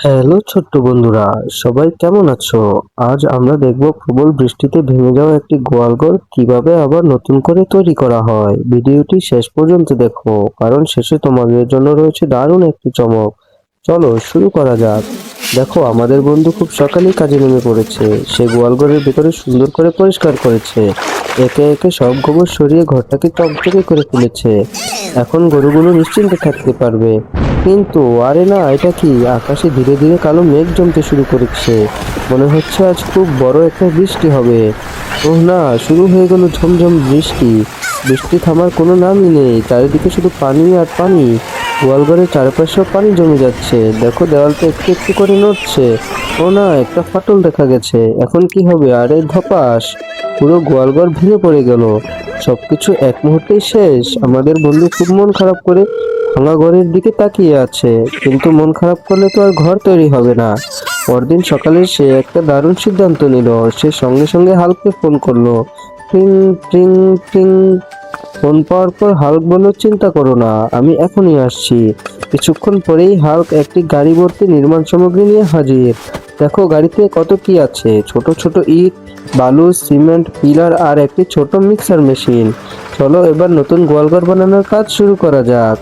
Hello ছোট্ট বন্ধুরা, সবাই কেমন আছো? আজ আমরা দেখব প্রবল বৃষ্টিতে ভেঙে যাওয়া একটি গোয়ালঘর কিভাবে আবার নতুন করে তৈরি করা হয়। ভিডিওটি শেষ পর্যন্ত দেখো, কারণ শেষে তোমাদের জন্য রয়েছে দারুণ একটি চমক। চলো শুরু করা যাক। দেখো, আমাদের বন্ধু খুব সকালেই কাজে নেমে পড়েছে। সে গোয়ালঘরের ভিতরে সুন্দর করে পরিষ্কার করেছে। একে একে সব গোবর সরিয়ে ঘরটাকে চকচকে করে তুলেছে। এখন গরুগুলো নিশ্চিন্তে থাকতে পারবে। কিন্তু আরে না, এটা কি? আকাশে ধীরে ধীরে কালো মেঘ জমতে শুরু করেছে। মনে হচ্ছে আজ খুব বড় একটা বৃষ্টি হবে। ওহ না, শুরু হয়ে গেল ঝমঝম বৃষ্টি। বৃষ্টি থামার কোনো নামই নেই, চারিদিকে শুধু পানি আর পানি। গোয়ালঘরের চারপাশেও পানি জমে যাচ্ছে। দেখো, দেওয়ালটা একটু একটু করে নড়ছে। ও না, একটা ফাটল দেখা গেছে। এখন কি হবে? আরে ধপাস, পুরো গোয়ালঘর ভেঙে পড়ে গেল। সবকিছু এক মুহূর্তেই শেষ। আমাদের বন্ধু খুব মন খারাপ করে ভাঙা ঘরের দিকে তাকিয়ে আছে। কিন্তু মন খারাপ করলে তো আর ঘর তৈরি হবে না। পরদিন সকালে সে একটা দারুণ সিদ্ধান্ত নিল। সে সঙ্গে সঙ্গে হাল্ককে ফোন করলো। ট্রিং ট্রিং ট্রিং। ফোন পাওয়ার পর হাল্ক বলল, চিন্তা করো না, আমি এখনই আসছি। কিছুক্ষণ পরেই হাল্ক একটি গাড়ি ভর্তি নির্মাণ সামগ্রী নিয়ে হাজির। দেখো, গাড়িতে কত কি আছে। ছোট ছোট ইট, বালু, সিমেন্ট, পিলার আর একটি ছোট মিক্সার মেশিন। চলো এবার নতুন গোয়ালঘর বানানোর কাজ শুরু করা যাক।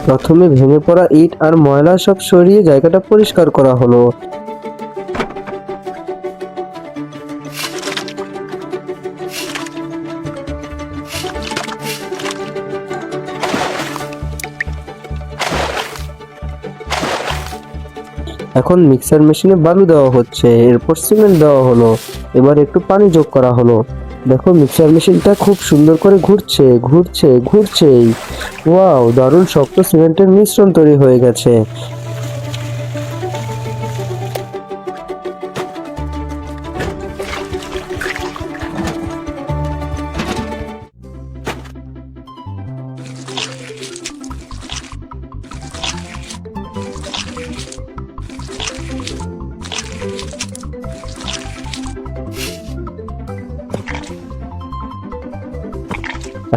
প্রথমে ভেঙে পড়া ইট আর ময়লা সব সরিয়ে জায়গাটা পরিষ্কার করা হলো। এখন মিক্সার মেশিনে বালু দেওয়া হচ্ছে, এরপর সিমেন্ট দেওয়া হলো। এবার একটু পানি যোগ করা হলো। দেখো, মিক্সার মেশিনটা খুব সুন্দর করে ঘুরছে ঘুরছে ঘুরছেই। ওয়াও, দারুণ শক্ত সিমেন্টের মিশ্রণ তৈরি হয়ে গেছে।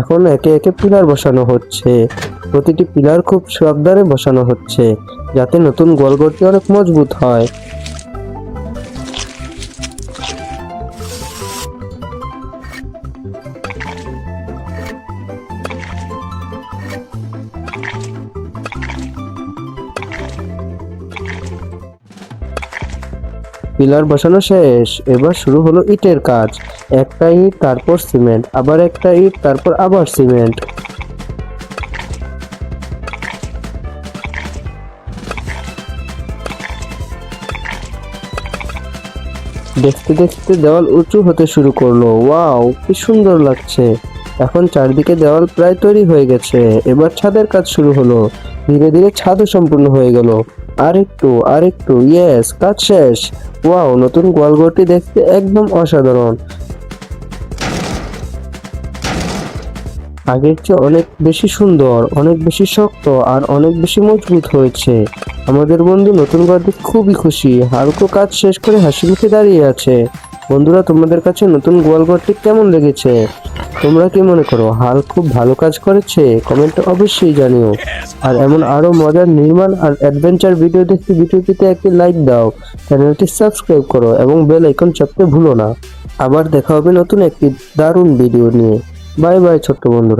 এখন একে একে পিলার বসানো হচ্ছে। প্রতিটি পিলার খুব সাবধানে বসানো হচ্ছে, যাতে নতুন গোয়ালঘরটি অনেক মজবুত হয়। পিলার বসানো শেষ। এবার শুরু হলো ইটের কাজ। একটা ইট, তারপর সিমেন্ট, আবার একটা ইট, তারপর আবার সিমেন্ট। দেখতে দেখতে দেওয়াল উঁচু হতে শুরু করলো। ওয়াও, কি সুন্দর লাগছে। এখন চারদিকে দেওয়াল প্রায় তৈরি হয়ে গেছে। এবার ছাদের কাজ শুরু হলো। ধীরে ধীরে ছাদও সম্পূর্ণ হয়ে গেল। আর একটু, ইয়েস, কাজ শেষ। ওয়াও, নতুন গোয়ালঘরটি দেখতে একদম অসাধারণ। আগের চেয়ে অনেক বেশি সুন্দর, অনেক বেশি শক্ত আর অনেক বেশি মজবুত হয়েছে। আমাদের বন্ধু নতুন ঘর দেখে খুবই খুশি। হালকা কাজ শেষ করে হাসি মুখে দাঁড়িয়ে আছে। বন্ধুরা, তোমাদের কাছে নতুন গোয়ালঘরটি কেমন লেগেছে? তোমরা কি মনে করো হাল খুব ভালো কাজ করেছে? কমেন্টে অবশ্যই জানিও। আর এমন আরো মজার নির্মাণ আর অ্যাডভেঞ্চার ভিডিও দেখতে ভিডিওটিতে একটি লাইক দাও, চ্যানেলটি সাবস্ক্রাইব করো এবং বেল আইকন চাপতে ভুলো না। আবার দেখা হবে নতুন একটি দারুণ ভিডিও নিয়ে। বাই বাই ছোট্ট বন্ধুরা।